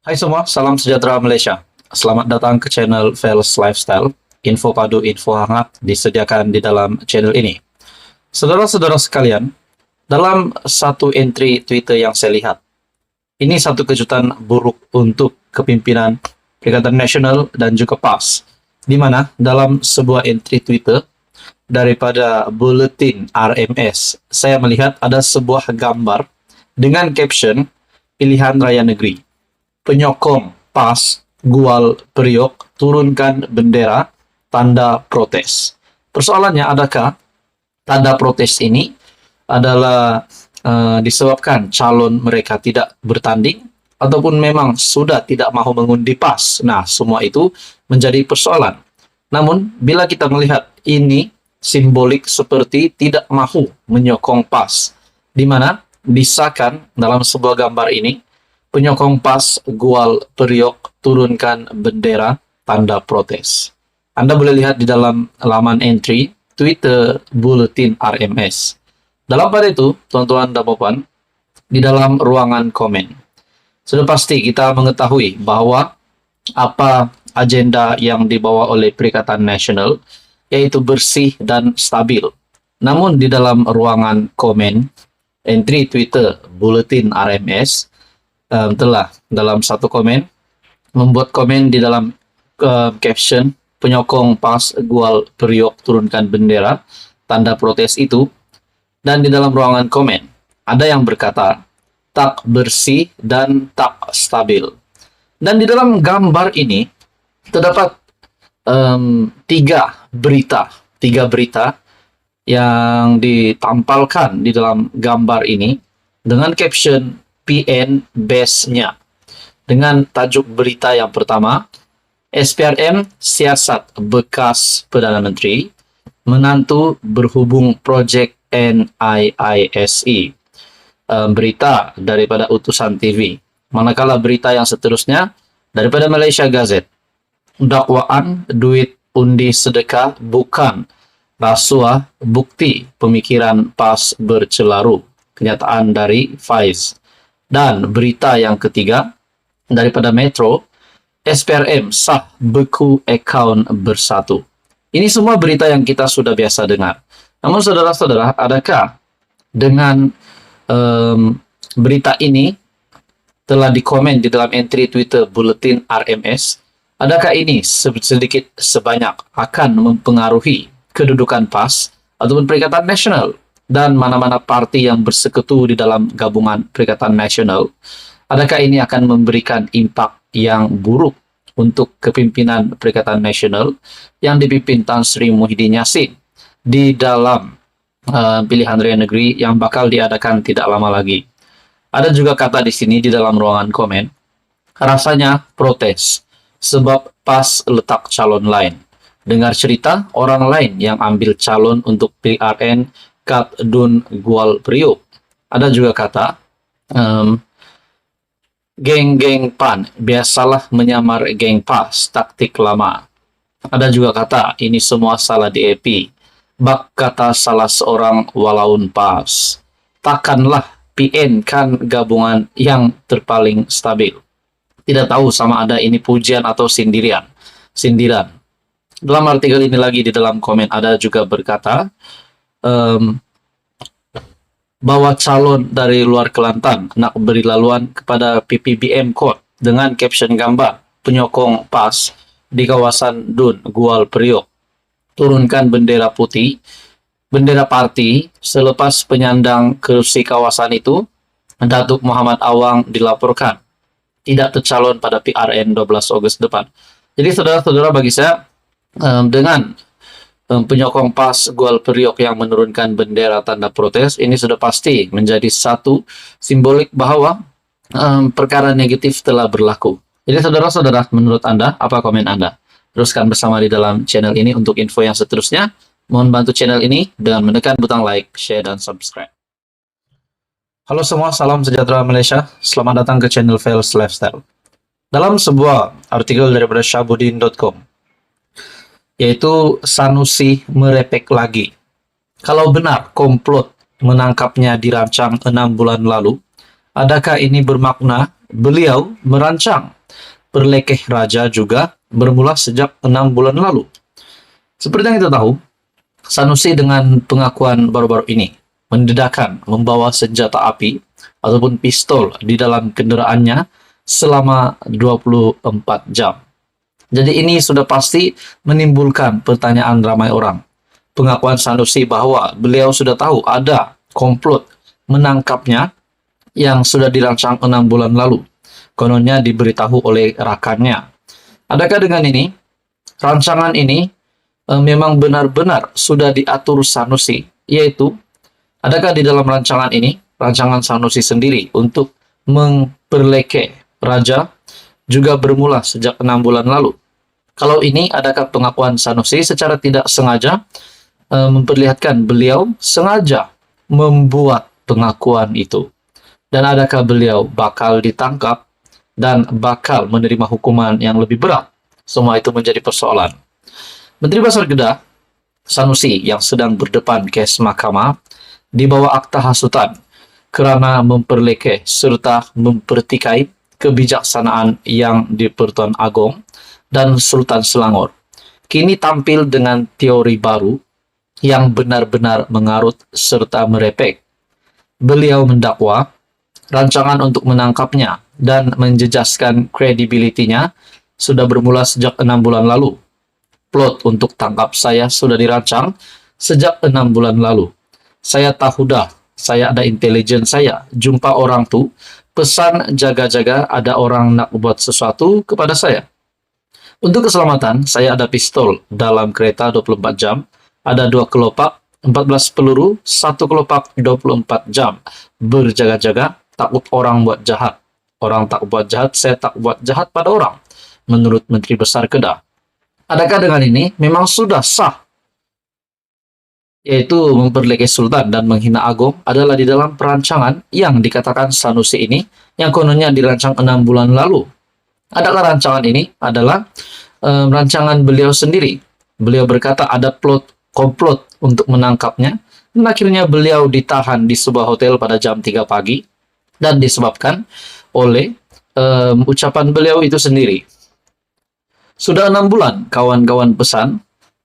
Hai semua, salam sejahtera Malaysia. Selamat datang ke channel Fels Lifestyle. Info padu, info hangat disediakan di dalam channel ini. Saudara-saudara sekalian, dalam satu entry Twitter yang saya lihat, ini satu kejutan buruk untuk kepimpinan Perikatan Nasional dan juga PAS, di mana dalam sebuah entry Twitter daripada Buletin RMS, saya melihat ada sebuah gambar dengan caption pilihan raya negeri. Penyokong PAS Gual Priok turunkan bendera tanda protes. Persoalannya, adakah tanda protes ini adalah disebabkan calon mereka tidak bertanding ataupun memang sudah tidak mahu mengundi PAS? Nah, semua itu menjadi persoalan. Namun, bila kita melihat ini simbolik seperti tidak mahu menyokong PAS, di mana disahkan dalam sebuah gambar ini, penyokong PAS Gual Priok turunkan bendera tanda protes. Anda boleh lihat di dalam laman entry Twitter Buletin RMS. Dalam pada itu, tuan-tuan dan puan, di dalam ruangan komen, sudah pasti kita mengetahui bahwa apa agenda yang dibawa oleh Perikatan Nasional, yaitu bersih dan stabil. Namun di dalam ruangan komen, entry Twitter Buletin RMS, telah dalam satu komen membuat komen di dalam caption penyokong PAS Gual Priok turunkan bendera tanda protes itu, dan di dalam ruangan komen ada yang berkata tak bersih dan tak stabil. Dan di dalam gambar ini terdapat tiga berita yang ditampalkan di dalam gambar ini dengan caption PN Base-nya, dengan tajuk berita yang pertama, SPRM siasat bekas Perdana Menteri, menantu berhubung projek NIISE. Berita daripada Utusan TV. Manakala berita yang seterusnya daripada Malaysia Gazette, dakwaan duit undi sedekah bukan rasuah, bukti pemikiran PAS bercelaru, kenyataan dari Faiz. Dan berita yang ketiga daripada Metro, SPRM sah beku akaun bersatu. Ini semua berita yang kita sudah biasa dengar. Namun saudara-saudara, adakah dengan berita ini telah dikomen di dalam entry Twitter Buletin RMS, adakah ini sedikit sebanyak akan mempengaruhi kedudukan PAS ataupun Perikatan Nasional dan mana-mana parti yang bersekutu di dalam gabungan Perikatan Nasional? Adakah ini akan memberikan impak yang buruk untuk kepimpinan Perikatan Nasional yang dipimpin Tan Sri Muhyiddin Yassin di dalam pilihan raya negeri yang bakal diadakan tidak lama lagi? Ada juga kata di sini di dalam ruangan komen, rasanya protes sebab PAS letak calon lain. Dengar cerita orang lain yang ambil calon untuk PRN Kat Dun Gual Priok. Ada juga kata geng-geng PAN biasalah menyamar geng PAS, taktik lama. Ada juga kata ini semua salah DAP, bak kata salah seorang walaun PAS. Takkanlah PN kan gabungan yang terpaling stabil. Tidak tahu sama ada ini pujian atau sindiran. Dalam artikel ini lagi di dalam komen ada juga berkata bahwa calon dari luar Kelantan nak beri laluan kepada PPBM Court dengan caption gambar penyokong PAS di kawasan Dun Gual Priok turunkan bendera putih, bendera parti. Selepas penyandang kerusi kawasan itu, Datuk Muhammad Awang dilaporkan tidak tercalon pada PRN 12 Ogos depan. Jadi saudara-saudara, bagi saya dengan penyokong PAS Gual Priok yang menurunkan bendera tanda protes, ini sudah pasti menjadi satu simbolik bahwa perkara negatif telah berlaku. Jadi saudara-saudara, menurut Anda, apa komen Anda? Teruskan bersama di dalam channel ini untuk info yang seterusnya. Mohon bantu channel ini dengan menekan butang like, share, dan subscribe. Halo semua, salam sejahtera Malaysia. Selamat datang ke channel Fels Lifestyle. Dalam sebuah artikel daripada Syahbudin.com, yaitu Sanusi merepek lagi. Kalau benar komplot menangkapnya dirancang 6 bulan lalu, adakah ini bermakna beliau merancang memperlekeh raja juga bermula sejak 6 bulan lalu. Seperti yang kita tahu, Sanusi dengan pengakuan baru-baru ini mendedakan membawa senjata api ataupun pistol di dalam kendaraannya selama 24 jam. Jadi ini sudah pasti menimbulkan pertanyaan ramai orang. Pengakuan Sanusi bahwa beliau sudah tahu ada komplot menangkapnya yang sudah dirancang 6 bulan lalu. Kononnya diberitahu oleh rakannya. Adakah dengan ini, rancangan ini memang benar-benar sudah diatur Sanusi, yaitu adakah di dalam rancangan ini, rancangan Sanusi sendiri untuk memperlekeh raja juga bermula sejak 6 bulan lalu. Kalau ini, adakah pengakuan Sanusi secara tidak sengaja memperlihatkan beliau sengaja membuat pengakuan itu? Dan adakah beliau bakal ditangkap dan bakal menerima hukuman yang lebih berat? Semua itu menjadi persoalan. Menteri Besar Kedah, Sanusi, yang sedang berdepan kes mahkamah di bawah akta hasutan karena memperlekeh serta mempertikai kebijaksanaan yang di Pertuan Agong dan Sultan Selangor, kini tampil dengan teori baru yang benar-benar mengarut serta merepek. Beliau mendakwa rancangan untuk menangkapnya dan menjejaskan kredibilitinya sudah bermula sejak 6 bulan lalu. Plot untuk tangkap saya sudah dirancang sejak 6 bulan lalu. Saya tahu dah, saya ada intelijen saya. Jumpa orang tuh, pesan jaga-jaga ada orang nak buat sesuatu kepada saya. Untuk keselamatan, saya ada pistol dalam kereta 24 jam, ada 2 kelopak, 14 peluru, 1 kelopak 24 jam. Berjaga-jaga, takut orang buat jahat. Orang tak buat jahat, saya tak buat jahat pada orang. Menurut Menteri Besar Kedah. Adakah dengan ini memang sudah sah? Yaitu memperlekeh Sultan dan menghina Agong adalah di dalam perancangan yang dikatakan Sanusi ini yang kononnya dirancang 6 bulan lalu. Adakah rancangan ini adalah rancangan beliau sendiri? Beliau berkata ada komplot untuk menangkapnya, dan akhirnya beliau ditahan di sebuah hotel pada jam 3 pagi dan disebabkan oleh ucapan beliau itu sendiri. Sudah 6 bulan kawan-kawan pesan,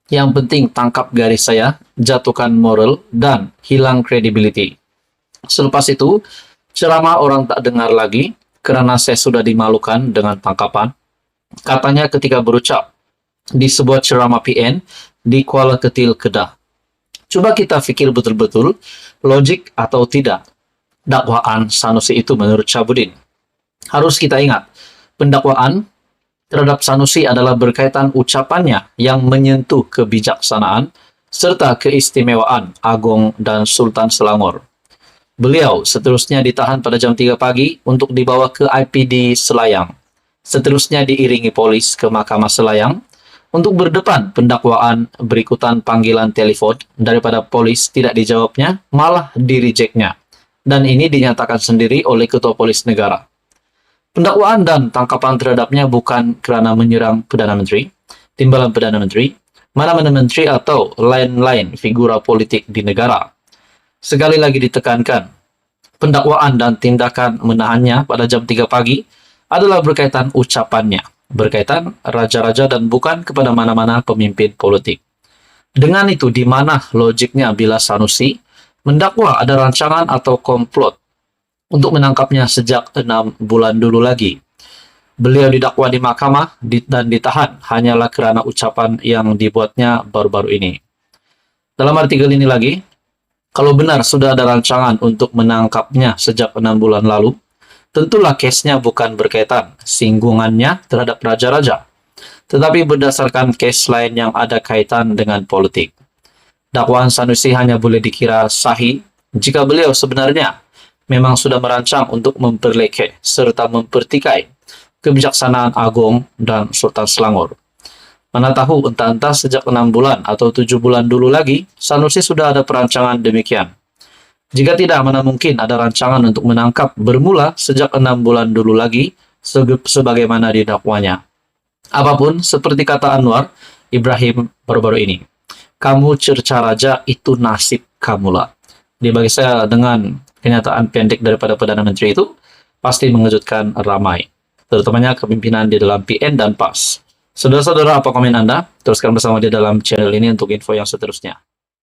yang penting tangkap garis saya, jatuhkan moral, dan hilang credibility. Selepas itu, ceramah orang tak dengar lagi, karena saya sudah dimalukan dengan tangkapan. Katanya ketika berucap di sebuah ceramah PN di Kuala Ketil, Kedah. Coba kita pikir betul-betul, logik atau tidak, dakwaan Sanusi itu menurut Syahbudin. Harus kita ingat, pendakwaan terhadap Sanusi adalah berkaitan ucapannya yang menyentuh kebijaksanaan serta keistimewaan Agong dan Sultan Selangor. Beliau seterusnya ditahan pada jam 3 pagi untuk dibawa ke IPD Selayang. Seterusnya diiringi polis ke Mahkamah Selayang untuk berdepan pendakwaan berikutan panggilan telepon daripada polis tidak dijawabnya, malah direjeknya. Dan ini dinyatakan sendiri oleh Ketua Polis Negara. Pendakwaan dan tangkapan terhadapnya bukan kerana menyerang Perdana Menteri, timbalan Perdana Menteri, mana-mana menteri atau lain-lain figura politik di negara. Sekali lagi ditekankan, pendakwaan dan tindakan menahannya pada jam 3 pagi adalah berkaitan ucapannya, berkaitan raja-raja dan bukan kepada mana-mana pemimpin politik. Dengan itu, di mana logiknya bila Sanusi mendakwa ada rancangan atau komplot untuk menangkapnya sejak 6 bulan dulu lagi. Beliau didakwa di mahkamah dan ditahan hanyalah kerana ucapan yang dibuatnya baru-baru ini. Dalam artikel ini lagi, kalau benar sudah ada rancangan untuk menangkapnya sejak 6 bulan lalu, tentulah kesnya bukan berkaitan singgungannya terhadap raja-raja, tetapi berdasarkan kes lain yang ada kaitan dengan politik. Dakwaan Sanusi hanya boleh dikira sahih jika beliau sebenarnya memang sudah merancang untuk memperlekeh serta mempertikai kebijaksanaan Agong dan Sultan Selangor. Mana tahu entah-entah sejak 6 bulan atau 7 bulan dulu lagi, Sanusi sudah ada perancangan demikian. Jika tidak, mana mungkin ada rancangan untuk menangkap bermula sejak 6 bulan dulu lagi, sebagaimana didakwanya. Apapun, seperti kata Anwar Ibrahim baru-baru ini, kamu cerca raja, itu nasib kamulah. Dia bagi saya dengan kenyataan pendek daripada Perdana Menteri itu pasti mengejutkan ramai. terutamanya kepemimpinan di dalam PN dan PAS. Saudara-saudara, apa komen Anda? Teruskan bersama di dalam channel ini untuk info yang seterusnya.